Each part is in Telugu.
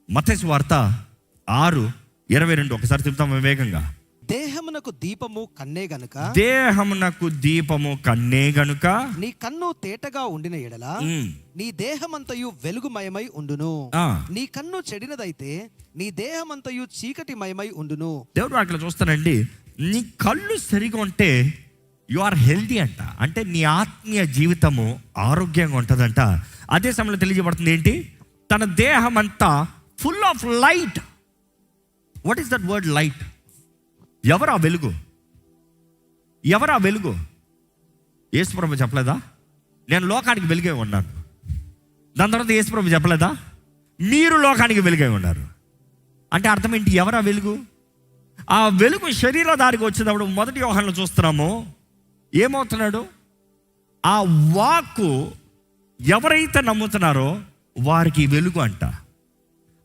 మత్తయి సువార్త 6:22 ఒకసారి చెప్తాము వేగంగా. దేహమునకు దీపము కన్నే గనుక, దేహమునకు దీపము కన్నే గనుక, నీ కన్ను తేటగా ఉండిన ఎడల నీ దేహమంతయు వెలుగుమయమై ఉండును. నీ కన్ను చెడినదైతే నీ దేహమంతయు చీకటిమయమై ఉండును. దేవుడు అట్లా చూస్తానండి, నీ కళ్ళు సరిగా ఉంటే యు ఆర్ హెల్దీ అంట, అంటే నీ ఆత్మీయ జీవితము ఆరోగ్యంగా ఉంటుందంట. అదే సమయంలో తెలియజేయబడుతుంది ఏంటి, తన దేహం అంతా full of light. What is that word light? ఎవరా వెలుగు? ఎవరా వెలుగు? యేసుప్రభు చెప్పలేదా, నేను లోకానికి వెలుగే ఉన్నాను? దాని తర్వాత యేసుప్రభు చెప్పలేదా, మీరు లోకానికి వెలుగే ఉన్నారు? అంటే అర్థం ఏంటి? ఎవరా వెలుగు? ఆ వెలుగు శరీరధారికి వచ్చేటప్పుడు మొదటి యోహానులో చూస్తున్నాము, ఏమవుతున్నాడు? ఆ వాక్కు ఎవరైతే నమ్ముతున్నారో వారికి వెలుగు అంట.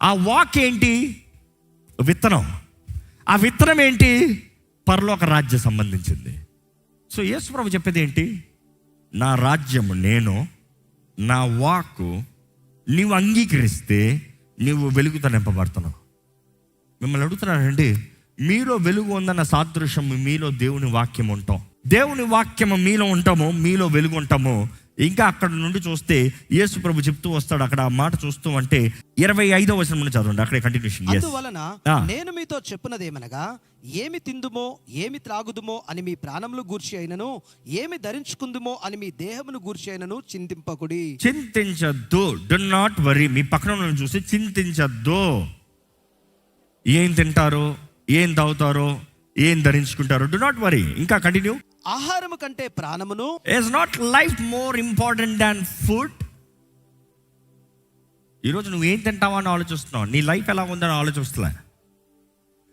ఆ వాక్ ఏంటి? విత్తనం. ఆ విత్తనం ఏంటి? పరలోక రాజ్యం సంబంధించింది. సో యేసుప్రభు చెప్పేది ఏంటి? నా రాజ్యము నేను, నా వాక్కు నీవు అంగీకరిస్తే నీవు వెలుగుతో నింపబడుతున్నావు. మిమ్మల్ని అడుగుతున్నానండి, మీలో వెలుగు ఉందన్న సాదృశ్యం మీలో దేవుని వాక్యం ఉంటాం. దేవుని వాక్యము మీలో ఉంటాము, మీలో వెలుగు ఉంటాము. ఇంకా అక్కడ నుండి చూస్తే యేసు ప్రభు చెప్తూ వస్తాడు. అక్కడ ఆ మాట చూస్తూ అంటే 25వ వచనం నుండి చదవండి, అక్కడే కంటిన్యూషన్. అందువలన నేను మీతో చెప్పున్నదేమనగా, ఏమి తిందుమో ఏమి త్రాగుదుమో అని మీ ప్రాణములు గూర్చి అయినను, ఏమి ధరించుకుందుమో అని మీ దేహమును గూర్చి అయినను చింతింపకుడి. చింతించద్దు. Do not worry. మీ పక్కన చూసి చింతించద్దు. ఏం తింటారో, ఏం తాగుతారో, ఏం ధరించుకుంటారో, డు నాట్ వరీ. ఇంకా కంటిన్యూ. ఆహారము కంటే ప్రాణమును. Is not life more important than food? ఈరోజు నువ్వేం తింటావా అని ఆలోచిస్తున్నావు, నీ లైఫ్ ఎలా ఉందని ఆలోచిస్తున్నా.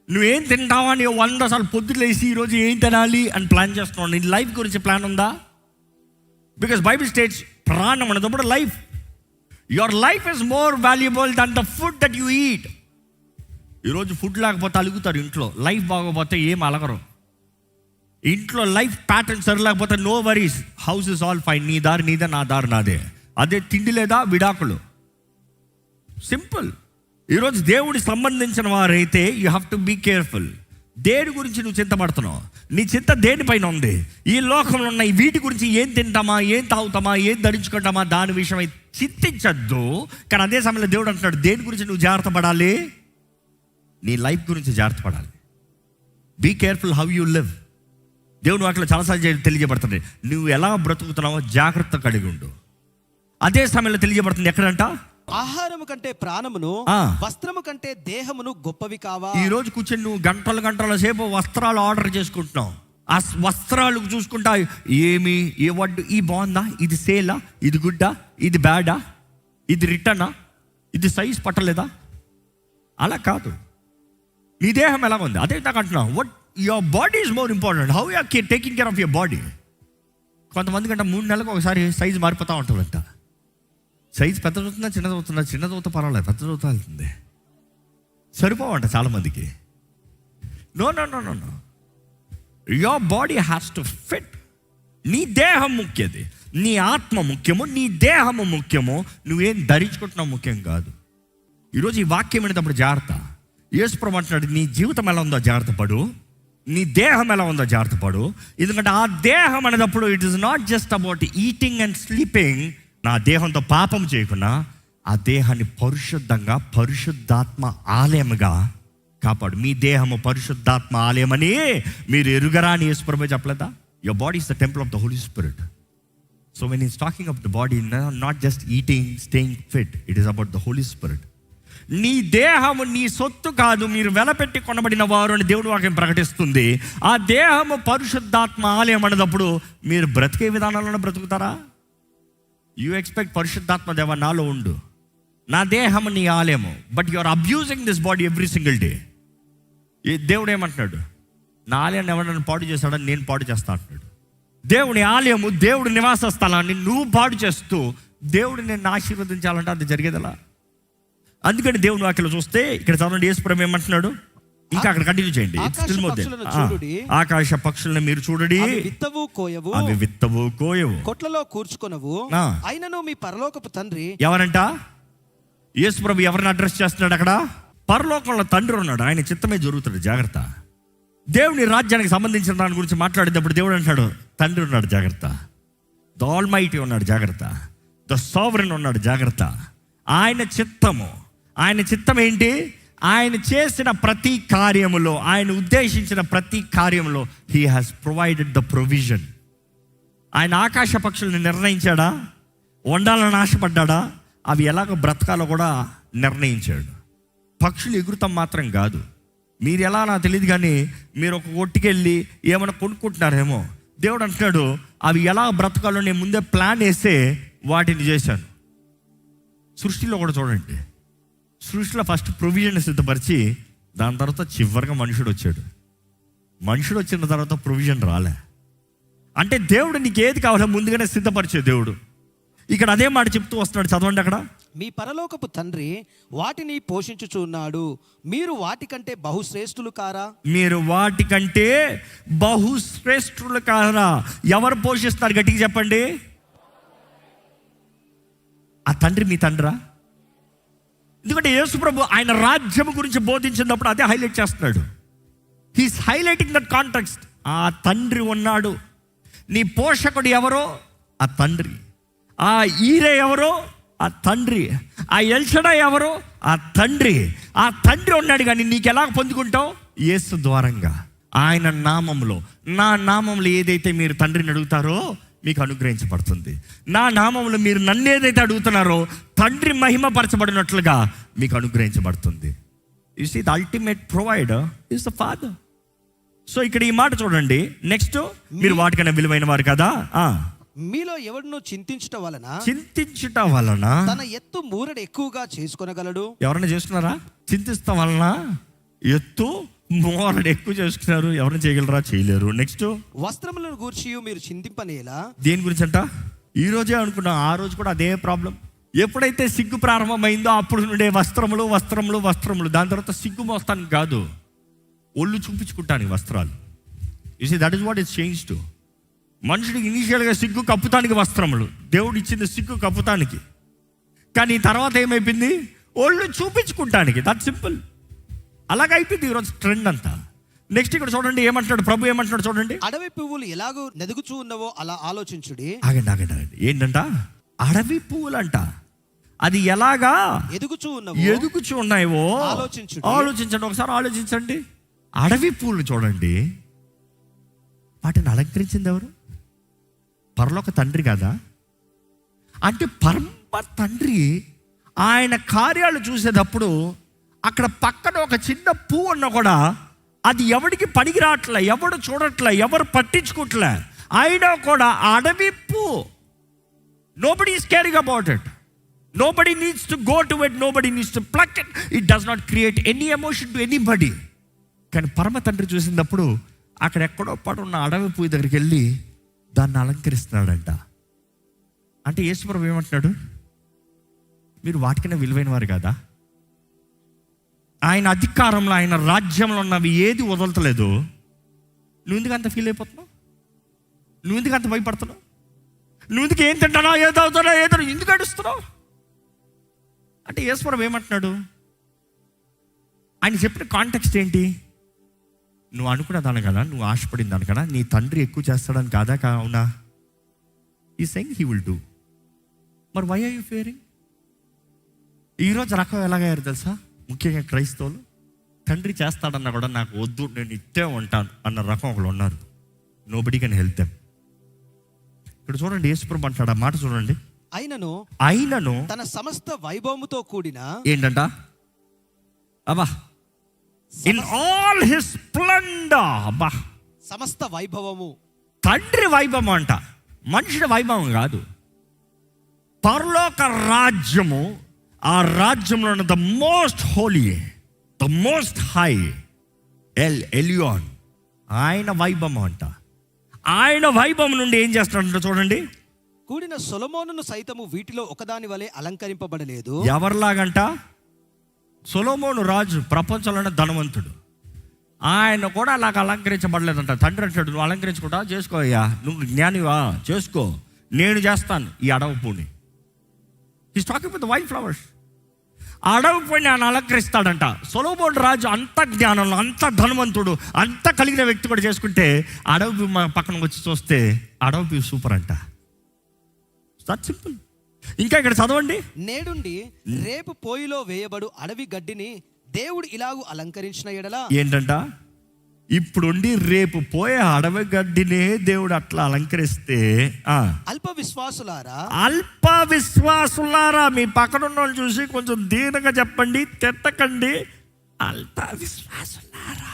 నువ్వేం తింటావా అని 100 సార్లు పొద్దులేసి ఈరోజు ఏం తినాలి అని ప్లాన్ చేస్తున్నావు. నీ లైఫ్ గురించి ప్లాన్ ఉందా? బికాస్ బైబిల్ స్టేట్స్ ప్రాణం అనేటప్పుడు life. Your life is more valuable than the food that you eat. ఈరోజు ఫుడ్ లేకపోతే అలుగుతారు ఇంట్లో, లైఫ్ బాగోపోతే ఏం అలగరు. ఇంట్లో లైఫ్ ప్యాటర్న్ సరి లేకపోతే no worries, house is all fine, నీ దారి నీదే, నా దారి నాదే. అదే తిండి లేదా విడాకులు. సింపుల్. ఈరోజు దేవుడికి సంబంధించిన వారైతే you have to be careful. దేని గురించి నువ్వు చింతపడుతున్నావు? నీ చింత దేనిపైన ఉంది? ఈ లోకంలో ఉన్న వీటి గురించి, ఏం తింటామా, ఏం తాగుతామా, ఏం ధరించుకుంటామా, దాని విషయమై చింతించద్దు. కానీ అదే సమయంలో దేవుడు అంటున్నాడు, దేని గురించి నువ్వు జాగ్రత్త పడాలి? నీ లైఫ్ గురించి జాగ్రత్త పడాలి. Be careful how you live. దేవుడు వాటిలో చాలాసార్లు తెలియజేయబడుతుంది, నువ్వు ఎలా బ్రతుకుతున్నావో జాగ్రత్త కలిగి ఉండు. అదే సమయంలో తెలియజేయబడుతుంది ఎక్కడంట, ఆహారము కంటే ప్రాణమును, వస్త్రము కంటే దేహమును గొప్పవి కావా. ఈ రోజు కూర్చొని నువ్వు గంటల సేపు వస్త్రాలు ఆర్డర్ చేసుకుంటున్నావు. ఆ వస్త్రాలు చూసుకుంటా, ఏమి ఏ వడ్డు, ఈ బాగుందా, ఇది సేలా, ఇది గుడ్డా, ఇది బ్యాడా, ఇది రిటర్నా, ఇది సైజ్ పట్టలేదా? అలా కాదు. నీ దేహం ఎలా ఉంది అదే నాకు అంటున్నావు. What your body is more important. How you are taking care of your body. కొంతమంది కంటే 3 నెలలకు ఒకసారి సైజు మారిపోతూ ఉంటుందంట. సైజు పెద్ద చదువుతుందా, చిన్నది అవుతుందా? చిన్నది అవుతా పర్వాలేదు, పెద్ద చదువుతా వెళ్తుంది. సరిపోవంట చాలామందికి. No no no no no your body has to fit. నీ దేహం ముఖ్యది, నీ ఆత్మ ముఖ్యము, నీ దేహము ముఖ్యము. నువ్వేం ధరించుకుంటున్నావు ముఖ్యం కాదు. ఈరోజు ఈ వాక్యం అనేటప్పుడు జాగ్రత్త. యేసుప్రభు అంటున్నాడు, నీ జీవితం ఎలా ఉందో జాగ్రత్త పడు, నీ దేహం ఎలా ఉందో జాగ్రత్త పడు. ఎందుకంటే ఆ దేహం అనేటప్పుడు it is not just about eating and sleeping. నా దేహంతో పాపం చేయకుండా ఆ దేహాన్ని పరిశుద్ధంగా, పరిశుద్ధాత్మ ఆలయముగా కాపాడు. మీ దేహము పరిశుద్ధాత్మ ఆలయమని మీరు ఎరుగరా అని యేసుప్రభు చెప్పలేదా? Your body is the temple of the Holy Spirit. So when is talking of the body, not just eating, staying fit, it is about the Holy Spirit. నీ దేహము నీ సొత్తు కాదు, మీరు వెలపెట్టి కొనబడిన వారు అని దేవుడు వాక్యం ప్రకటిస్తుంది. ఆ దేహము పరిశుద్ధాత్మ ఆలయం అనేటప్పుడు మీరు బ్రతికే విధానంలో బ్రతుకుతారా? యూ ఎక్స్పెక్ట్ పరిశుద్ధాత్మ దేవ నాలో ఉండు, నా దేహము నీ ఆలయము, but you are abusing this body every single day. దేవుడు ఏమంటున్నాడు? నా ఆలయాన్ని ఎవరైనా పాడు చేస్తాడని నేను పాడు చేస్తా అంటున్నాడు. దేవుని ఆలయము, దేవుడి నివాస స్థలాన్ని నువ్వు పాడు చేస్తూ దేవుడిని నేను ఆశీర్వదించాలంటే అది జరిగేదలా? అందుకని దేవుని వాక్యలో చూస్తే ఇక్కడ చదవండి, యేసుప్రభు ఏమంటున్నాడు, ఇంకా అక్కడ కంటిన్యూ చేయండి. ఆకాశ పక్షులను మీరు చూడండి, విత్తవు కోయవు, అవి విత్తవు కోయవు, కొట్లలో కూర్చుకొనవు, అయినను మీ పరలోకపు తండ్రి. ఎవరంట? యేసు ప్రభు ఎవరిని అడ్రస్ చేస్తున్నాడు అక్కడ? పరలోకంలో తండ్రి ఉన్నాడు, ఆయన చిత్తమే జరుగుతుంది, జాగ్రత్త. దేవుని రాజ్యానికి సంబంధించిన దాని గురించి మాట్లాడేటప్పుడు దేవుడు అంటాడు, తండ్రి ఉన్నాడు, జాగ్రత్త. ద ఆల్మైటీ ఉన్నాడు, జాగ్రత్త. ద సావరెన్ ఉన్నాడు, జాగ్రత్త. ఆయన చిత్తం ఏంటి? ఆయన చేసిన ప్రతి కార్యములో, ఆయన ఉద్దేశించిన ప్రతి కార్యములో he has provided the provision. ఆయన ఆకాశ పక్షుల్ని నిర్ణయించాడా? వండాలని ఆశపడ్డా? అవి ఎలాగో బ్రతకాలో కూడా నిర్ణయించాడు. పక్షులు ఎగురుతాం మాత్రం కాదు. మీరు ఎలా నాకు తెలియదు, కానీ మీరు ఒక కొట్టుకెళ్ళి ఏమైనా కొనుక్కుంటున్నారేమో, దేవుడు అంటున్నాడు అవి ఎలా బ్రతకాలో నేను ముందే ప్లాన్ వేసే వాటిని చేశాను. సృష్టిలో కూడా చూడండి, సృష్టిలో ఫస్ట్ ప్రొవిజన్ సిద్ధపరిచి దాని తర్వాత చివరిగా మనుషుడు వచ్చాడు. మనుషుడు వచ్చిన తర్వాత ప్రొవిజన్ రాలే. అంటే దేవుడు నీకు ఏది కావాలో ముందుగానే సిద్ధపరిచే దేవుడు. ఇక్కడ అదే మాట చెప్తూ వస్తున్నాడు, చదవండి అక్కడ. మీ పరలోకపు తండ్రి వాటిని పోషించుచున్నాడు, మీరు వాటికంటే బహుశ్రేష్ఠులు కారా? మీరు వాటికంటే బహుశ్రేష్ఠులు కారా? ఎవరు పోషిస్తారు? గట్టిగా చెప్పండి. ఆ తండ్రి మీ తండ్రా? ఎందుకంటే యేసు ప్రభు ఆయన రాజ్యం గురించి బోధించినప్పుడు అదే హైలైట్ చేస్తున్నాడు. He's highlighting that context. ఆ తండ్రి ఉన్నాడు. నీ పోషకుడు ఎవరో? ఆ తండ్రి. ఆ ఈరే ఎవరో? ఆ తండ్రి. ఆ ఎల్షడా ఎవరో? ఆ తండ్రి. ఆ తండ్రి ఉన్నాడు, కానీ నీకు ఎలా పొందుకుంటావు? యేసు ద్వారంగా, ఆయన నామంలో. నా నామంలో ఏదైతే మీరు తండ్రిని అడుగుతారో మీకు అనుగ్రహించబడుతుంది. నా నామంలో మీరు నన్ను ఏదైతే అడుగుతున్నారో తండ్రి మహిమపరచబడినట్లుగా మీకు అనుగ్రహించబడుతుంది. You see the ultimate provider is the father. So ఇక్కడ ఈ మాట చూడండి. నెక్స్ట్, మీరు వాటికన్నా విలువైన వారు కదా. మీలో ఎవరినో చింతించుట వలన తన ఎత్తు మూరడు ఎక్కువగా చేసుకొనగలడు. ఎవరైనా చేస్తున్నారా? చింతిస్తాం వలన ఎత్తు మూరడు ఎక్కువ చేసుకున్నారు. ఎవరైనా చేయగలరా? చేయలేరు. నెక్స్ట్, వస్త్రములను గూర్చి మీరు చింతింపనేలా. దేని గురించి అంట? ఈ రోజే అనుకున్నా, ఆ రోజు కూడా అదే ప్రాబ్లం. ఎప్పుడైతే సిగ్గు ప్రారంభమైందో అప్పుడు నుండే వస్త్రములు. దాని తర్వాత సిగ్గు మోస్తానికి కాదు, ఒళ్ళు చూపించుకుంటానికి వస్త్రాలు. You see that is what is changed. మనుషుడికి ఇనీషియల్గా సిగ్గు కప్పుతానికి వస్త్రములు, దేవుడు ఇచ్చింది సిగ్గు కప్పుతానికి. కానీ తర్వాత ఏమైపోయింది? ఒళ్ళు చూపించుకుంటానికి. That simple. అలాగైపోయింది ఈరోజు ట్రెండ్ అంతా. నెక్స్ట్ ఇక్కడ చూడండి ఏమంటున్నాడు ప్రభు, ఏమంటున్నాడు చూడండి. అడవి పువ్వులు ఎలాగో నెదుగుచూ ఉన్నవో అలా ఆలోచించుడి. ఆగండి. ఏంటంట? అడవి పువ్వులు అంట. అది ఎలాగా ఎదుగుచూ ఉన్నాయో ఆలోచించండి. ఒకసారి ఆలోచించండి. అడవి పువ్వులు చూడండి, వాటిని అలంకరించింది ఎవరు? పరలోక తండ్రి కదా. అంటే పరమ తండ్రి ఆయన కార్యాలు చూసేటప్పుడు అక్కడ పక్కన ఒక చిన్న పువ్వు ఉన్నా కూడా అది ఎవడికి పనికి రావట్లే, ఎవడు చూడట్లే, ఎవరు పట్టించుకోవట్లే. అయినా కూడా అడవి పువ్వు, nobody is caring about it. Nobody needs to go to it, nobody needs to pluck it. It does not create any emotion to anybody. కానీ పరమ తండ్రి చూసినప్పుడు అక్కడ ఎక్కడో పాటు ఉన్న అడవి పువ్వు దగ్గరికి వెళ్ళి దాన్ని అలంకరిస్తున్నాడంట. అంటే యేసుప్రభు ఏమంటున్నాడు? మీరు వాటికన్నా విలువైన వారు కదా. ఆయన అధికారంలో, ఆయన రాజ్యంలో ఉన్నవి ఏది వదలతలేదు. నువ్వు ఎందుకు అంత ఫీల్ అయిపోతున్నావు? నువ్వు ఎందుకు అంత భయపడుతున్నావు? నువ్వు ఎందుకు ఏం తింటానా, ఏదో అవుతానా, ఏదో ఎందుకు అడుస్తున్నావు? అంటే యేసుప్రభు ఏమంటున్నాడు? ఆయన చెప్పిన కాంటెక్స్ట్ ఏంటి? నువ్వు అనుకున్న దాని కదా, నువ్వు ఆశపడిన దాని కదా, నీ తండ్రి ఎక్కువ చేస్తాడని కాదా? అవునా? ఈ సెయింగ్ హీ విల్ డూ. మరి వై ఆర్ యూ ఫియరింగ్? ఈరోజు రకం ఎలాగయ్యారు తెలుసా? ముఖ్యంగా క్రైస్తవులు, తండ్రి చేస్తాడన్నా కూడా నాకు వద్దు, నేను ఇట్టే ఉంటాను అన్న రకం ఒకళ్ళు ఉన్నారు. Nobody can help them. ఇక్కడ చూడండి, యేసుప్రభు అంటాడు ఆ మాట చూడండి. అయినను తన సమస్త వైభవముతో కూడిన ఏంటంట? అబ్బా, ఇన్ ఆల్ హిస్ స్ప్లెండర్. అబ్బా, సమస్త వైభవము. తండ్రి వైభవం అంట, మనుషుడి వైభవం కాదు. పరలోక రాజ్యము, ఆ రాజ్యంలో ఉన్న the most Holi, the most high, Elyon, ఆయన వైభవం అంట. ఆయన వైభవం నుండి ఏం చేస్తున్నాడంట చూడండి. కూడిన సొలొమోనును సైతము వీటిలో ఒకదాని వలె అలంకరింపబడలేదు. ఎవరిలాగంట? సొలొమోను రాజు, ప్రపంచంలోనే ధనవంతుడు. ఆయన కూడా అలాగ అలంకరించబడలేదంట. తండ్రి అంటాడు, నువ్వు అలంకరించుకుంటా, చేసుకో అయ్యా, నువ్వు జ్ఞానివా, చేసుకో, నేను చేస్తాను ఈ అడవి పూని. He's talking with the wild flowers. అడవి పోయి నేను అలంకరిస్తాడంట. సొలొమోను రాజు అంత జ్ఞానంలో, అంత ధనవంతుడు, అంత కలిగిన వ్యక్తి కూడా చేసుకుంటే అడవి పక్కన వచ్చి చూస్తే అడవి సూపర్ అంట. That simple. ఇంకా ఇక్కడ చదవండి. నేడుండి రేపు పోయిలో వేయబడు అడవి గడ్డిని దేవుడు ఇలాగు అలంకరించిన ఎడల. ఏంటంట? ఇప్పుడుండి రేపు పోయే అడవి గడ్డినే దేవుడు అట్లా అలంకరిస్తే, అల్ప విశ్వాసులారా మీ పక్కన ఉన్న వాళ్ళు చూసి కొంచెం దీనంగా చెప్పండి, తిట్టకండి. అల్ప విశ్వాసులారా.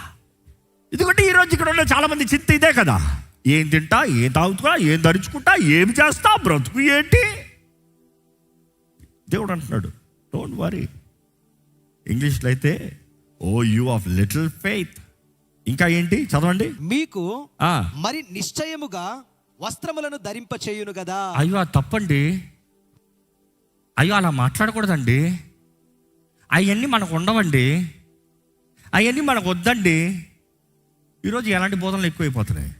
ఎందుకంటే ఈరోజు ఇక్కడ ఉన్న చాలా మంది చింత ఇదే కదా. ఏం తింటా, ఏం తాగుతున్నా, ఏం ధరించుకుంటా, ఏం చేస్తా, బ్రతుకు ఏంటి? దేవుడు అంటున్నాడు, డోంట్ వరీ. ఇంగ్లీష్లో అయితే ఓ యూ ఆఫ్ లిటిల్ ఫెయిత్. ఇంకా ఏంటి చదవండి. మీకు మరి నిశ్చయముగా వస్త్రములను ధరింప చేయును కదా. అయ్యో అది తప్పండి. అయ్యో అలా మాట్లాడకూడదండి. అవన్నీ మనకు ఉండవండి, అవన్నీ మనకు వద్దండి. ఈరోజు ఎలాంటి బోధనలు ఎక్కువైపోతున్నాయి.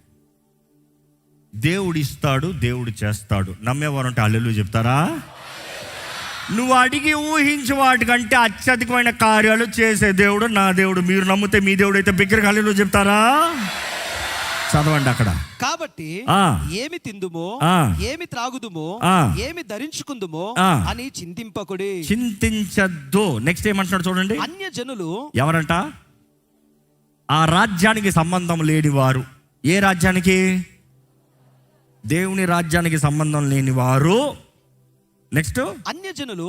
దేవుడు ఇస్తాడు, దేవుడు చేస్తాడు. నమ్మేవారు అంటే హల్లెలూయా చెప్తారా? నువ్వు అడిగి ఊహించి వాటికంటే అత్యధికమైన కార్యాలు చేసే దేవుడు నా దేవుడు. మీరు నమ్మితే మీ దేవుడు అయితే బిగ్గరగా హల్లెలూయా చెప్తారా? చదవండి అక్కడ. కాబట్టి ఏమి తిందుమో, ఏమి త్రాగుదుమో, ఏమి ధరించుకుందుమో అని చింతించద్దు. నెక్స్ట్ ఏమంటున్నాడు చూడండి. అన్యజనులు ఎవరంట? ఆ రాజ్యానికి సంబంధం లేని వారు. ఏ రాజ్యానికి? దేవుని రాజ్యానికి సంబంధం లేని వారు. నెక్స్ట్ అన్యజనులు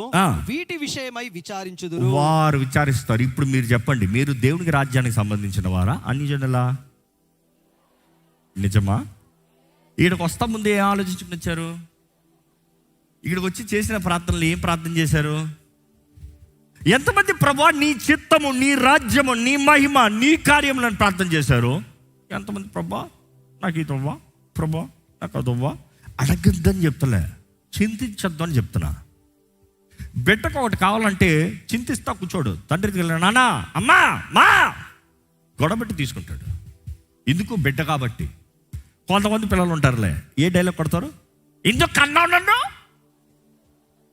వీటి విషయమై విచారించుదురు. వారు విచారిస్తారు. ఇప్పుడు మీరు చెప్పండి, మీరు దేవునికి రాజ్యానికి సంబంధించిన వారా, అన్యజనులా? నిజమా? ఈడకి వస్తా ముందు ఏం ఆలోచించుకుని వచ్చారు? ఇక్కడికి వచ్చి చేసిన ప్రార్థనలు ఏం ప్రార్థన చేశారు? ఎంతమంది ప్రభువా నీ చిత్తము, నీ రాజ్యము, నీ మహిమ, నీ కార్యములను ప్రార్థన చేశారు? ఎంతమంది ప్రభువా నాకు ఇదవ్వా, ప్రభువా నాకు అదవ్వా? అడగద్దని చెప్తలే, చింతించద్దు అని చెప్తున్నా. బిడ్డకు ఒకటి కావాలంటే చింతిస్తా కూర్చోడు. తండ్రికి వెళ్ళిన నాన్న, అమ్మా, మా గొడవబెట్టి తీసుకుంటాడు. ఎందుకు? బిడ్డ కాబట్టి. కొంతమంది పిల్లలు ఉంటారులే, ఏ డైలాగ్ కొడతారు? ఎందుకు కన్నా నన్ను?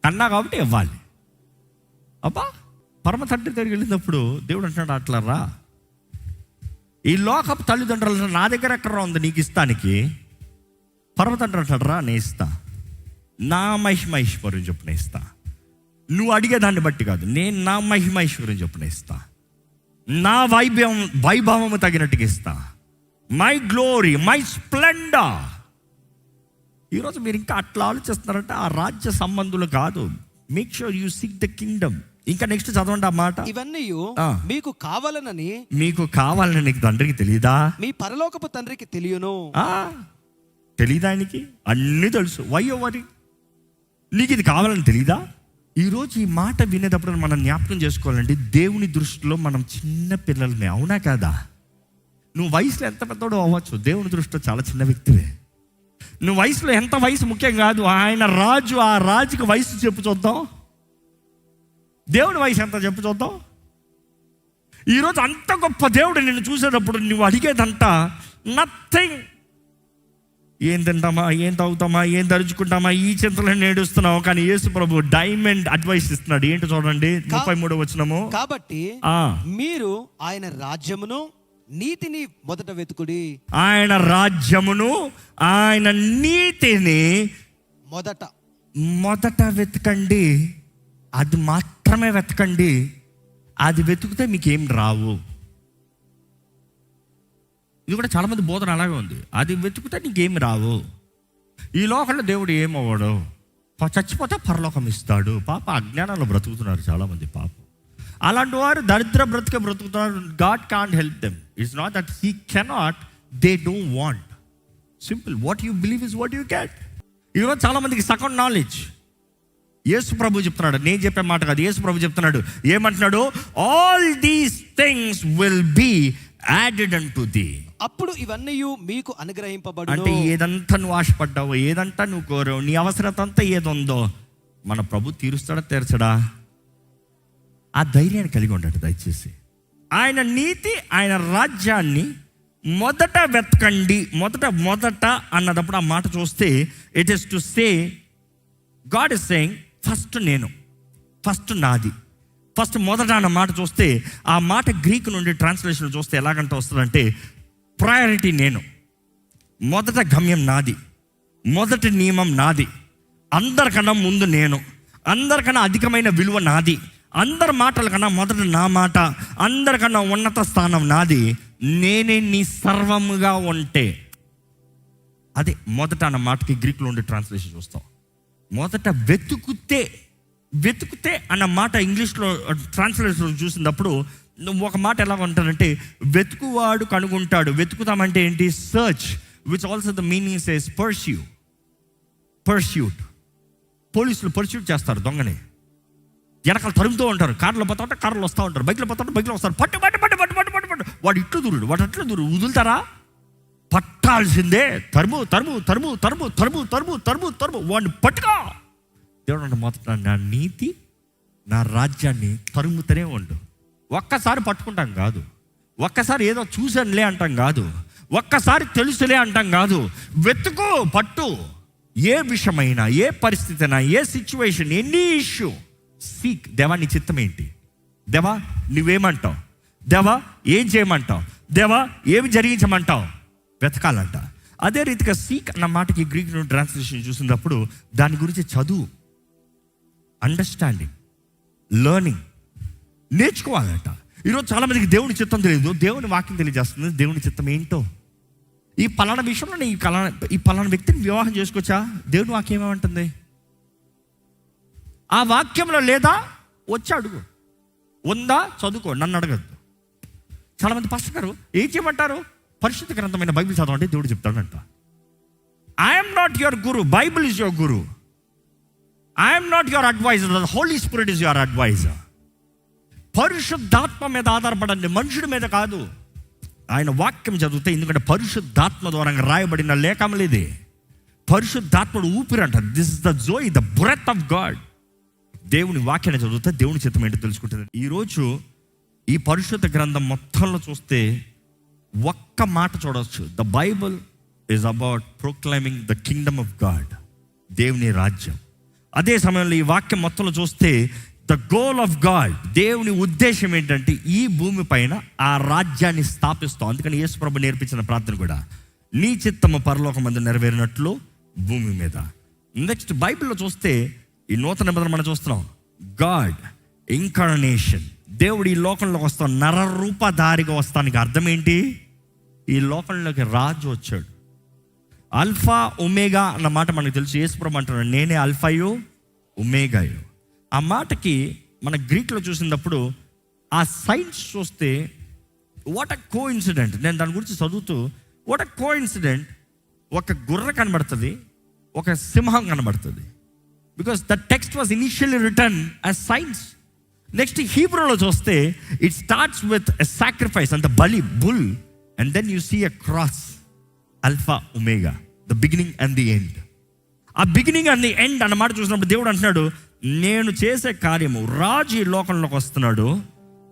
కన్నా కాబట్టి ఇవ్వాలి. అబ్బా, పరమ తండ్రి దగ్గరికి వెళ్ళినప్పుడు దేవుడు అంటున్నాడు, అట్లా రా. ఈ లోకపు తల్లిదండ్రులు నా దగ్గర ఎక్కడ ఉంది నీకు ఇస్తానికి? పరమ తండ్రి అంటాడు, రా నేను ఇస్తా. నా మహిమైశ్వర్యం చొప్పున ఇస్తా. నువ్వు అడిగేదాన్ని బట్టి కాదు, నేను నా మహిమైశ్వర్యం చొప్పున ఇస్తా. నా వైభవము తగినట్టుగా ఇస్తా. My glory, my Splendor. ఈరోజు మీరు ఇంకా అట్లా ఆలోచిస్తున్నారంటే ఆ రాజ్య సంబంధులు కాదు. Make sure you seek the Kingdom. ఇంకా నెక్స్ట్ చదవండి ఆ మాట. ఇవన్నీ మీకు కావాలని నీకు తండ్రికి తెలియదా? మీ పరలోకపు తండ్రికి తెలియను. తెలీదా? ఆయనకి అన్నీ తెలుసు. Why worry? నీకు ఇది కావాలని తెలీదా? ఈరోజు ఈ మాట వినేటప్పుడు మనం జ్ఞాపకం చేసుకోవాలండి, దేవుని దృష్టిలో మనం చిన్న పిల్లలమే. అవునా కాదా? నువ్వు వయసులో ఎంత పెద్దోడు అవ్వచ్చు, దేవుని దృష్టిలో చాలా చిన్న వ్యక్తివే. నువ్వు వయసులో ఎంత వయసు ముఖ్యం కాదు. ఆయన రాజు, ఆ రాజుకి వయసు చెప్పు చూద్దాం. దేవుడి వయసు ఎంత చెప్పు చూద్దాం. ఈరోజు అంత గొప్ప దేవుడు నిన్ను చూసేటప్పుడు నువ్వు అడిగేదంట నథింగ్. ఏం తింటామా, ఏం తాగుతామా, ఏం ధరించుకుంటామా, ఈ చింతలో నేడుస్తున్నావు. కానీ యేసు ప్రభు డైమండ్ అడ్వైస్ ఇస్తున్నాడు. ఏంటి చూడండి 33వ వచనము. కాబట్టి మీరు ఆయన రాజ్యమును నీతిని మొదట వెతుకుడి. ఆయన రాజ్యమును, ఆయన నీతిని మొదట వెతకండి. అది మాత్రమే వెతకండి. అది వెతుకుతే మీకేం రావు. ఇది కూడా చాలా మంది బోధన అలాగే ఉంది. అది వెతుకుతే నీకేమి రావు. ఈ లోకంలో దేవుడు ఏమవ్వడు, చచ్చిపోతే పరలోకం ఇస్తాడు. పాప అజ్ఞానంలో బ్రతుకుతున్నారు చాలామంది. పాపం అలాంటి వారు దరిద్ర బ్రతుకుతున్నారు. God can't help them. It's not that he cannot, they don't want. Simple. What you believe is what you get. ఈరోజు చాలా మందికి సగం నాలెడ్జ్. యేసు ప్రభు చెప్తున్నాడు, నేను చెప్పే మాట కాదు, యేసు ప్రభు చెప్తున్నాడు. ఏమంటున్నాడు? All these things will be added అంటు ది. అప్పుడు ఇవన్నీ మీకు అనుగ్రహింపబడును. అంటే ఏదంతా నువ్వు ఆశపడ్డావో, ఏదంతా నువ్వు కోరావు, నీ అవసరత అంతా ఏదుందో మన ప్రభు తీరుస్తాడా, తీర్చడా? ఆ ధైర్యాన్ని కలిగి ఉండండి దయచేసి. ఆయన నీతి, ఆయన రాజ్యాన్ని మొదట వెతకండి. మొదట అన్నదప్పుడు ఆ మాట చూస్తే it is to say God is saying first నేను, ఫస్ట్ నాది, ఫస్ట్ మొదట అన్న మాట చూస్తే, ఆ మాట గ్రీక్ నుండి ట్రాన్స్లేషన్ చూస్తే ఎలాగంటే వస్తుందంటే, ప్రయారిటీ నేను, మొదట గమ్యం నాది, మొదటి నియమం నాది, అందరికన్నా ముందు నేను, అందరికన్నా అధికమైన విలువ నాది, అందరి మాటల కన్నా మొదట నా మాట, అందరికన్నా ఉన్నత స్థానం నాది, నేనే నీ సర్వముగా ఉంటే. అదే మొదట అన్న మాటకి గ్రీక్లో ఉండే ట్రాన్స్లేషన్ చూస్తాం. మొదట వెతుకుతే అన్న మాట ఇంగ్లీష్లో ట్రాన్స్లేషన్ చూసినప్పుడు ఒక మాట ఎలా ఉంటారంటే, వెతుకువాడు కనుగొంటాడు. వెతుకుతామంటే ఏంటి? Search, which also the meaning says pursuit. పోలీసులు పర్స్యూట్ చేస్తారు దొంగని, వెనకాల తరుముతూ ఉంటారు. కార్లో పోతా ఉంటే కార్లో వస్తూ ఉంటారు, బైక్లో పోతా ఉంటే బైక్లో వస్తారు. పట్టు వాడు ఇట్లు దూరుడు, వాడు అట్లా దూరు, వదులుతారా? పట్టాల్సిందే. తరుము వాడిని పట్టుకో. దేవుడు అంటే మొదట నా నీతి, నా రాజ్యాన్ని తరుముతూనే ఉండు. ఒక్కసారి పట్టుకుంటాం కాదు, ఒక్కసారి ఏదో చూసానులే అంటాం కాదు, ఒక్కసారి తెలుసులే అంటాం కాదు. వెతుకు, పట్టు. ఏ విషయమైనా, ఏ పరిస్థితి అయినా, ఏ సిచ్యువేషన్, ఎనీ ఇష్యూ, సీక్. దేవా నీ చిత్తం ఏంటి? దేవా నువ్వేమంటావు? దేవా ఏం చేయమంటావు? దేవా ఏమి జరిగించమంటావు? వెతకాలంట. అదే రీతిగా సీక్ అన్న మాటకి గ్రీక్ ట్రాన్స్లేషన్ చూసినప్పుడు దాని గురించి చదువు, అండర్స్టాండింగ్, లెర్నింగ్, నేర్చుకోవాలంట. ఈరోజు చాలామందికి దేవుని చిత్తం తెలియదు, దేవుని వాక్యం తెలియజేస్తుంది దేవుని చిత్తం ఏంటో. ఈ పలానా విషయంలో నేను ఈ పలానా వ్యక్తిని వివాహం చేసుకోవచ్చా? దేవుని వాక్యం ఏమంటుంది? ఆ వాక్యంలో లేదా? వచ్చి అడుగు. ఉందా? చదువుకో, నన్ను అడగద్దు. చాలామంది పాస్టర్ గారు ఏం చేయమంటారు? పరిశుద్ధ గ్రంథమైన బైబిల్ చదవండి, దేవుడు చెప్తాడంట. I'm not your guru, Bible is your guru. I'm not your adviser, the Holy Spirit is your adviser. పరిశుద్ధాత్మ మీద ఆధారపడండి, మనుషుడి మీద కాదు. ఆయన వాక్యం చదివితే, ఎందుకంటే పరిశుద్ధాత్మ ద్వారా రాయబడిన లేఖములు ఇది. పరిశుద్ధాత్ముడు ఊపిరి అంట. This is the joy, the breath of God. దేవుని వాక్యాన్ని చదివితే దేవుని చిత్తం ఏంటో తెలుసుకుంటుంది. ఈరోజు ఈ పరిశుద్ధ గ్రంథం మొత్తంలో చూస్తే ఒక్క మాట చూడవచ్చు. The Bible is about proclaiming the Kingdom of God, దేవుని రాజ్యం. అదే సమయంలో ఈ వాక్యం మొత్తంలో చూస్తే ద గోల్ ఆఫ్ గాడ్, దేవుని ఉద్దేశం ఏంటంటే ఈ భూమి పైన ఆ రాజ్యాన్ని స్థాపిస్తాం. అందుకని యేసు ప్రభు నేర్పించిన ప్రార్థన కూడా, నీ చిత్తము పరలోకమందు నెరవేరినట్లు భూమి మీద. నెక్స్ట్ బైబిల్లో చూస్తే ఈ నూతన నిబంధన మనం చూస్తున్నాం. గాడ్ ఇన్కార్నేషన్, దేవుడు ఈ లోకంలోకి వస్తాం, నరరూపధారిగా వస్తానికి అర్థం ఏంటి? ఈ లోకంలోకి రాజు వచ్చాడు. అల్ఫా ఒమేగా అన్న మాట మనకు తెలుసు. యేసు ప్రభు అంటున్నాడు, నేనే అల్ఫాయు ఒమేగాయు. ఆ మాటకి మన గ్రీక్లో చూసినప్పుడు ఆ సైన్స్ చూస్తే వాట్ అ కో ఇన్సిడెంట్. నేను దాని గురించి చదువుతూ వాట్ అ కో ఇన్సిడెంట్. ఒక గుర్ర కనబడుతుంది, ఒక సింహం కనబడుతుంది. Because the text was initially return as signs. Next హీబ్రూలో చూస్తే it starts with a sacrifice and the బలి, bull, and then you see a cross, alpha omega, the beginning and the end. ఆ బిగినింగ్ అండ్ ది ఎండ్ అన్నమాట చూసినప్పుడు దేవుడు అంటున్నాడు, నేను చేసే కార్యము, రాజు ఈ లోకంలోకి వస్తున్నాడు.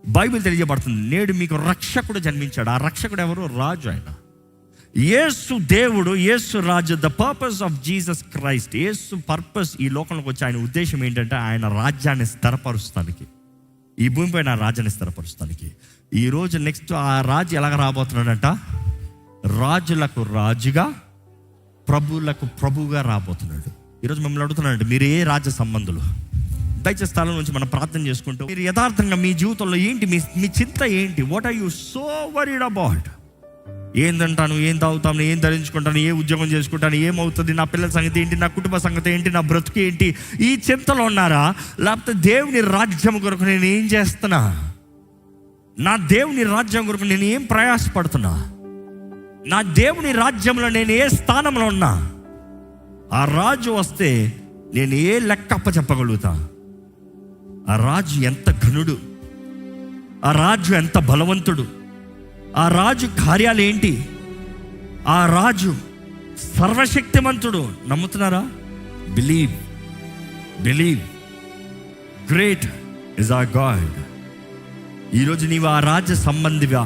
బైబిల్ తెలియజేయబడుతుంది, నేడు మీకు రక్షకుడు జన్మించాడు. ఆ రక్షకుడు ఎవరు? రాజు. ఆయన యేసు దేవుడు, యేసు రాజు. The purpose of Jesus Christ, యేసు పర్పస్ ఈ లోకంలోకి వచ్చి ఆయన ఉద్దేశం ఏంటంటే ఆయన రాజ్యాన్ని స్థిరపరుస్తానికి, ఈ భూమిపైన ఆ రాజ్యాన్ని స్థిరపరుస్తానికి. ఈరోజు నెక్స్ట్ ఆ రాజు ఎలాగ రాబోతున్నాడంట? రాజులకు రాజుగా, ప్రభువులకు ప్రభువుగా రాబోతున్నాడు. ఈరోజు మిమ్మల్ని అడుగుతున్నాడు, మీరు ఏ రాజ్య సంబంధులు? దయచేసి స్థలం నుంచి మనం ప్రార్థన చేసుకుంటూ, మీరు యథార్థంగా మీ జీవితంలో ఏంటి, మీ చింత ఏంటి? What are you so worried about? ఏం తింటాను, ఏం తాగుతాను, ఏం ధరించుకుంటాను, ఏ ఉద్యోగం చేసుకుంటాను, ఏమవుతుంది, నా పిల్లల సంగతి ఏంటి, నా కుటుంబ సంగతి ఏంటి, నా బ్రతుకు ఏంటి? ఈ చింతలో ఉన్నారా? లేకపోతే దేవుని రాజ్యం కొరకు నేను ఏం చేస్తున్నా, నా దేవుని రాజ్యం కొరకు నేను ఏం ప్రయాసపడుతున్నా, నా దేవుని రాజ్యంలో నేను ఏ స్థానంలో ఉన్నా? ఆ రాజు వస్తే నేను ఏ లెక్క అప్పచెప్పగలుగుతా? ఆ రాజు ఎంత ఘనుడు, ఆ రాజు ఎంత బలవంతుడు, ఆ రాజు కార్యాలు ఏంటి? ఆ రాజు సర్వశక్తిమంతుడు. నమ్ముతున్నారా? Believe great is our God. ఈరోజు నీవు ఆ రాజ్య సంబంధివా?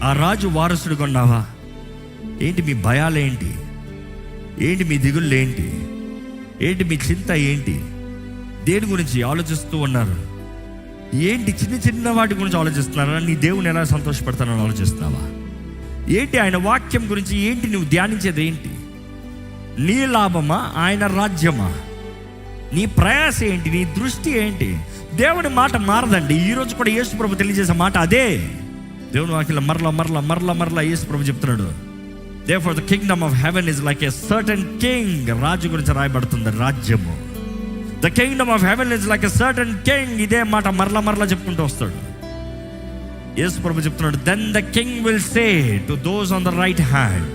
ఆ రాజు వారసుడుగా ఉన్నావా? ఏంటి మీ భయాలేంటి? ఏంటి మీ దిగుళ్ళు ఏంటి? ఏంటి మీ చింత ఏంటి? దేని గురించి ఆలోచిస్తూ ఉన్నారు? ఏంటి చిన్న చిన్న వాటి గురించి ఆలోచిస్తున్నారా? నీ దేవుని ఎలా సంతోషపెడతానని ఆలోచిస్తున్నావా? ఏంటి ఆయన వాక్యం గురించి ఏంటి నువ్వు ధ్యానించేది? ఏంటి నీ లాభమా, ఆయన రాజ్యమా? నీ ప్రయాస ఏంటి? నీ దృష్టి ఏంటి? దేవుని మాట మారదండి. ఈరోజు కూడా యేసు ప్రభు తెలియజేసే మాట అదే. దేవుని వాక్యంలో మరలా యేసు ప్రభు చెప్తున్నాడు, therefore the kingdom of heaven is like a certain king. రాజు గురించి రాయబడుతుంది, రాజ్యము. The kingdom of heaven is like a certain king. ఇదే మాట మరలా చెప్పుకుంటూ వస్తాడు. యేసు ప్రభు చెప్తున్నాడు, then the king will say to those on the right hand,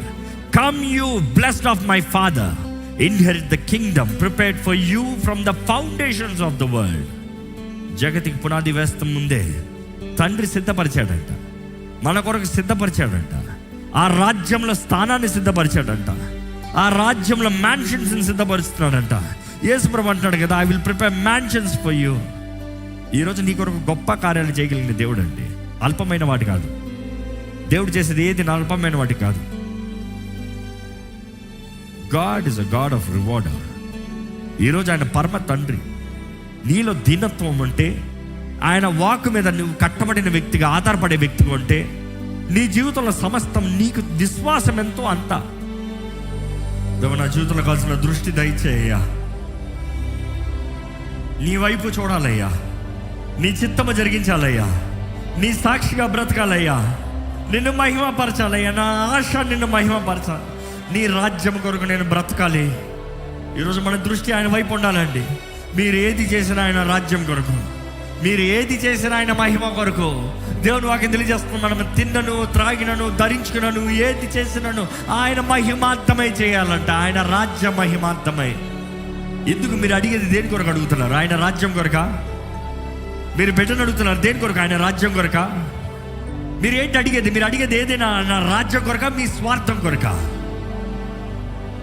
come you blessed of my father, inherit the kingdom prepared for you from the foundations of the world. జగతికి పునాది వేస్త ముందే తండ్రి సిద్ధపరిచాడంట, మన కొరకు సిద్ధపరిచాడంట. ఆ రాజ్యంలో స్థానాన్ని సిద్ధపరిచాడంట, ఆ రాజ్యంలో మ్యాన్షన్స్ని సిద్ధపరుస్తున్నాడంట. యేసు ప్రభు అంటున్నాడు కదా, I will prepare mansions for you. ఈరోజు నీ కొరకు గొప్ప కార్యాలు చేయగలిగిన దేవుడు అండి, అల్పమైన వాటి కాదు. దేవుడు చేసేది ఏది అల్పమైన వాటి కాదు. God is a God of rewarder. ఈరోజు ఆయన పరమ తండ్రి. నీలో దీనత్వం ఉంటే, ఆయన వాక్కు మీద నువ్వు కట్టబడిన వ్యక్తిగా, ఆధారపడే వ్యక్తిగా ఉంటే, నీ జీవితంలో సమస్తం నీకు విశ్వాసం ఎంతో అంత. నా జీవితంలో కావాల్సిన దృష్టి దయచేయ్యా, నీ వైపు చూడాలయ్యా, నీ చిత్తము జరిగించాలయ్యా, నీ సాక్షిగా బ్రతకాలయ్యా, నిన్ను మహిమపరచాలయ్యా. నా ఆశ నిన్ను మహిమపరచాలి. నీ రాజ్యం కొరకు నేను బ్రతకాలి. ఈరోజు మన దృష్టి ఆయన వైపు ఉండాలండి. మీరు ఏది చేసినా ఆయన రాజ్యం కొరకు, మీరు ఏది చేసినా ఆయన మహిమ కొరకు. దేవుని వాక్యం తెలియజేస్తున్నాం, మనం తిన్నను, త్రాగినను, ధరించుకున్నాను, ఏది చేసినాను ఆయన మహిమార్థమై చేయాలంట. ఆయన రాజ్య మహిమార్థమై. ఎందుకు మీరు అడిగేది దేని కొరకు అడుగుతున్నారు? ఆయన రాజ్యం కొరకా? మీరు బిడ్డను అడుగుతున్నారు దేని కొరకు? ఆయన రాజ్యం కొరకా? మీరు ఏంటి అడిగేది? మీరు అడిగేది ఏదైనా నా రాజ్యం కొరకా, మీ స్వార్థం కొరకా?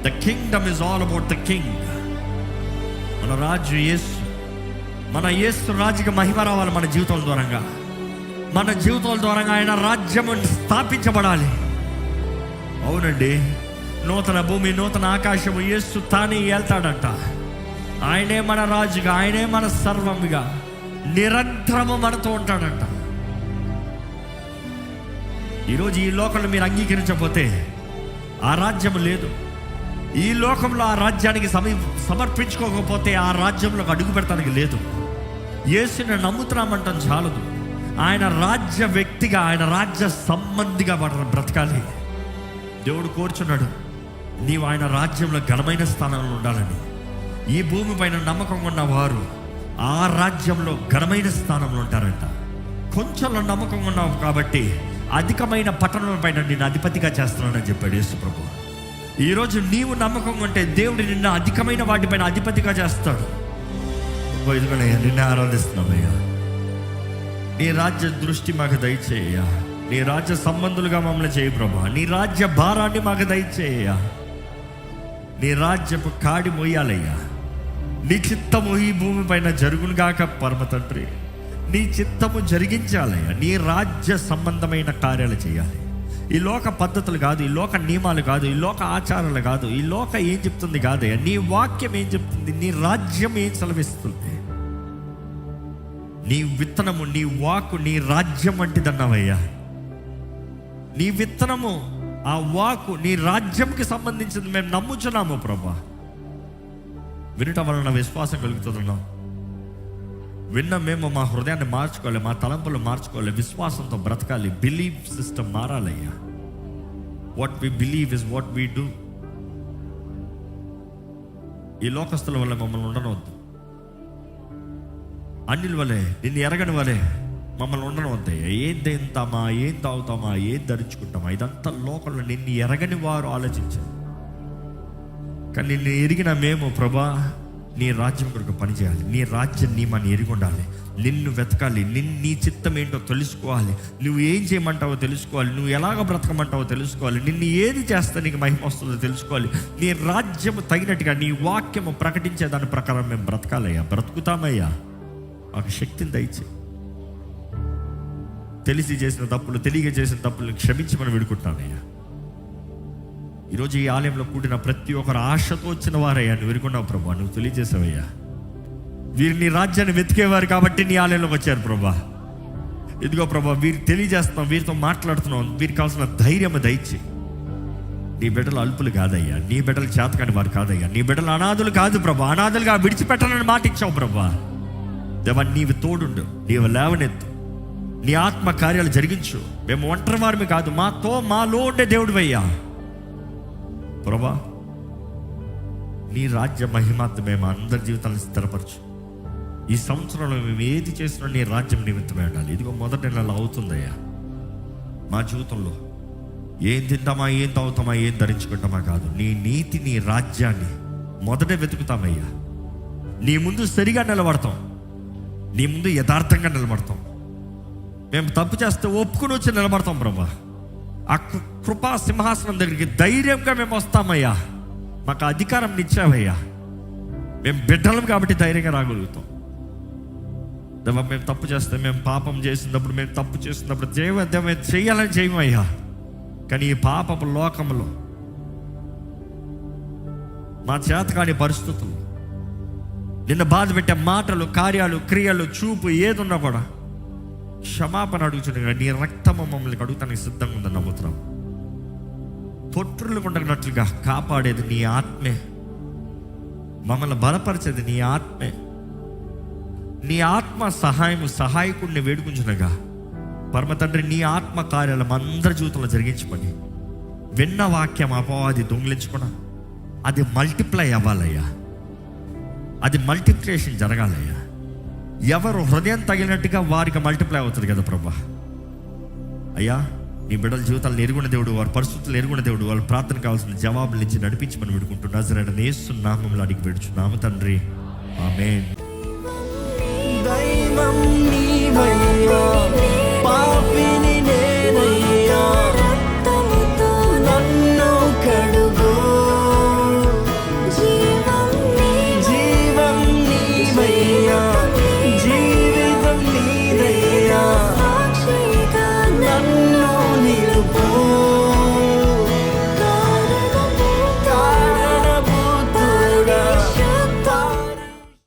The kingdom is all about the king. మన రాజు యేసు. మన యేసు రాజుకి మహిమ రావాలి మన జీవితాల ద్వారంగా. మన జీవితాల ద్వారా ఆయన రాజ్యం స్థాపించబడాలి. అవునండి, నూతన భూమి, నూతన ఆకాశము యేసు తానే వెళ్తాడంట. ఆయనే మన రాజుగా, ఆయనే మన సర్వముగా నిరంతరము మనతో ఉంటాడంట. ఈరోజు ఈ లోకంలో మీరు అంగీకరించకపోతే ఆ రాజ్యం లేదు. ఈ లోకంలో ఆ రాజ్యానికి సమర్పించుకోకపోతే ఆ రాజ్యంలోకి అడుగు పెడతానికి లేదు. యేసుని నమ్ముతున్నామంటాం చాలదు. ఆయన రాజ్య వ్యక్తిగా, ఆయన రాజ్య సంబంధిగా బ్రతకాలి. దేవుడు కోరుచున్నాడు నీవు ఆయన రాజ్యంలో ఘనమైన స్థానంలో ఉండాలని. ఈ భూమి పైన నమ్మకం ఉన్న వారు ఆ రాజ్యంలో ఘనమైన స్థానంలో ఉంటారంట. కొంచెంలో నమ్మకం ఉన్నావు కాబట్టి అధికమైన పట్టణం పైన నేను అధిపతిగా చేస్తున్నానని చెప్పాడు యేసు ప్రభు. ఈరోజు నీవు నమ్మకం ఉంటే దేవుడు నిన్ను అధికమైన వాటిపైన అధిపతిగా చేస్తాడు. ఇదిగోనయ్యా, నిన్నే ఆరాధిస్తున్నామయ్యా. నీ రాజ్య దృష్టి మాకు దయచేయ్యా. నీ రాజ్య సంబంధులుగా మమ్మల్ని చేయి ప్రభా. నీ రాజ్య భారాన్ని మాకు దయచేయ్యా. నీ రాజ్యపు కాడి మోయాలయ్యా. నీ చిత్తము ఈ భూమి పైన జరుగునుగాక పరమ తండ్రి. నీ చిత్తము జరిగించాలయ్యా. నీ రాజ్య సంబంధమైన కార్యాలు చేయాలి. ఈ లోక పద్ధతులు కాదు, ఈ లోక నియమాలు కాదు, ఈ లోక ఆచారాలు కాదు, ఈ లోక ఏం చెప్తుంది కాదయ్యా. నీ వాక్యం ఏం చెప్తుంది, నీ రాజ్యం ఏం సెలవిస్తుంది. నీ విత్తనము, నీ వాక్కు, నీ రాజ్యం వంటిదన్నావయ్యా. నీ విత్తనము, ఆ వాక్కు నీ రాజ్యంకి సంబంధించింది మేము నమ్ముచున్నాము ప్రభా. వినటం వలన విశ్వాసం కలుగుతున్నాం. విన్న మేము మా హృదయాన్ని మార్చుకోవాలి, మా తలంపులు మార్చుకోవాలి, విశ్వాసంతో బ్రతకాలి. బిలీవ్ సిస్టమ్ మారాలయ్యా. What we believe is what we do. ఈ లోకస్తుల వల్ల మమ్మల్ని ఉండనవద్దు. అన్నిల వలె, నిన్ను ఎరగని వలె మమ్మల్ని ఉండనవద్దయ్యా. ఏం తింటామా, ఏం తాగుతామా, ఏం ధరించుకుంటామా, ఇదంతా లోకంలో నిన్ను ఎరగని వారు ఆలోచించారు. కానీ నిన్ను ఎరిగిన మేము ప్రభా నీ రాజ్యం కొరకు పనిచేయాలి. నీ రాజ్యం నియమాన్ని ఎరిగి ఉండాలి. నిన్ను వెతకాలి. నీ చిత్తం ఏంటో తెలుసుకోవాలి. నువ్వు ఏం చేయమంటావో తెలుసుకోవాలి. నువ్వు ఎలాగ బ్రతకమంటావో తెలుసుకోవాలి. నిన్ను ఏది చేస్తే నీకు మహిమ వస్తుందో తెలుసుకోవాలి. నీ రాజ్యము తగినట్టుగా నీ వాక్యము ప్రకటించే దాని ప్రకారం మేము బ్రతకాలయ్యా. బ్రతుకుతామయ్యా. మాకు శక్తిని దయచే. తెలిసి చేసిన తప్పులు, తెలియక చేసిన తప్పులు క్షమించమని వేడుకుంటానయ్యా. ఈరోజు ఈ ఆలయంలో కూడిన ప్రతి ఒక్కరు ఆశతో వచ్చిన వారయ్యా. నువ్వు ఎరుగున్నావు ప్రభా, నువ్వు తెలియజేసావయ్యా. వీరు నీ రాజ్యాన్ని వెతికేవారు కాబట్టి నీ ఆలయంలోకి వచ్చారు ప్రభా. ఇదిగో ప్రభా, వీరికి తెలియజేస్తున్నాం, వీరితో మాట్లాడుతున్నాం, వీరికి కావాల్సిన ధైర్యం దయచి. నీ బిడ్డలు అల్పులు కాదయ్యా, నీ బిడ్డలు చేతకాని వారు కాదయ్యా, నీ బిడ్డలు అనాథులు కాదు ప్రభా, అనాథులుగా విడిచిపెట్టాలని మాట ఇచ్చావు ప్రభా. దేవా, నీవు తోడుండు, నీవు లేవనెత్తు, నీ ఆత్మ కార్యాలు జరిగించు. మేము ఒంటరి వారిని కాదు, మాలో ఉండే దేవుడు అయ్యా ప్రభా. నీ రాజ్య మహిమాత్మ మేము అందరి జీవితాలను స్థిరపరచు. ఈ సంవత్సరంలో మేము ఏది చేసినా నీ రాజ్యం నిమిత్తమే ఉండాలి. ఇదిగో మొదటి నెల అవుతుందయ్యా. మా జీవితంలో ఏం తింటామా, ఏం తాగుతామా, ఏం ధరించుకుంటామా కాదు, నీ నీతి, నీ రాజ్యాన్ని మొదట వెతుకుతామయ్యా. నీ ముందు సరిగా నిలబడతాం, నీ ముందు యథార్థంగా నిలబడతాం. మేము తప్పు చేస్తే ఒప్పుకుని వచ్చి నిలబడతాం ప్రభా. ఆ కృపా సింహాసనం దగ్గరికి ధైర్యంగా మేము వస్తామయ్యా. మాకు అధికారం ఇచ్చావయ్యా. మేము బిడ్డలం కాబట్టి ధైర్యంగా రాగలుగుతాం. దేవా, మేము తప్పు చేస్తే, మేము పాపం చేసినప్పుడు, మేము తప్పు చేసినప్పుడు దేవ చేయాలని చేయమయ్యా. కానీ ఈ పాపపు లోకంలో మా చేతకాని పరిస్థితులు, నిన్ను బాధ పెట్టే మాటలు, కార్యాలు, క్రియలు, చూపు ఏదున్నా కూడా క్షమాపణ అడుగుచుండగా నీ రక్తము మమ్మల్ని అడుగుతానికి సిద్ధంగా ఉందని నమ్ముతున్నాం. తొట్టులు ఉండనట్లుగా కాపాడేది నీ ఆత్మే, మమ్మల్ని బలపరిచేది నీ ఆత్మే. నీ ఆత్మ సహాయకుడిని వేడుకుంటున్నగా పరమ తండ్రి, నీ ఆత్మ కార్యాలు అందరి జీవితంలో జరిగించమని, విన్న వాక్యం అపవాది దొంగిలించుకున్నా అది మల్టిప్లై అవ్వాలయ్యా, అది మల్టిప్లికేషన్ జరగాలయ్యా. ఎవరు హృదయం తగిలినట్టుగా వారికి మల్టిప్లై అవుతుంది కదా ప్రభా. అయ్యా, నీ బిడ్డల జీవితాలను ఎరుగున్న దేవుడు, వారి పరిస్థితులు ఎరుగున్న దేవుడు, వాళ్ళ ప్రార్థన కావాల్సిన జవాబులు ఇచ్చి నడిపించమని వేడుకుంటూ నజరేయుడైన యేసు నామములో అడిగి వేడుచున్నాము తండ్రి, ఆమేన్. దైవం నీవయ్యా.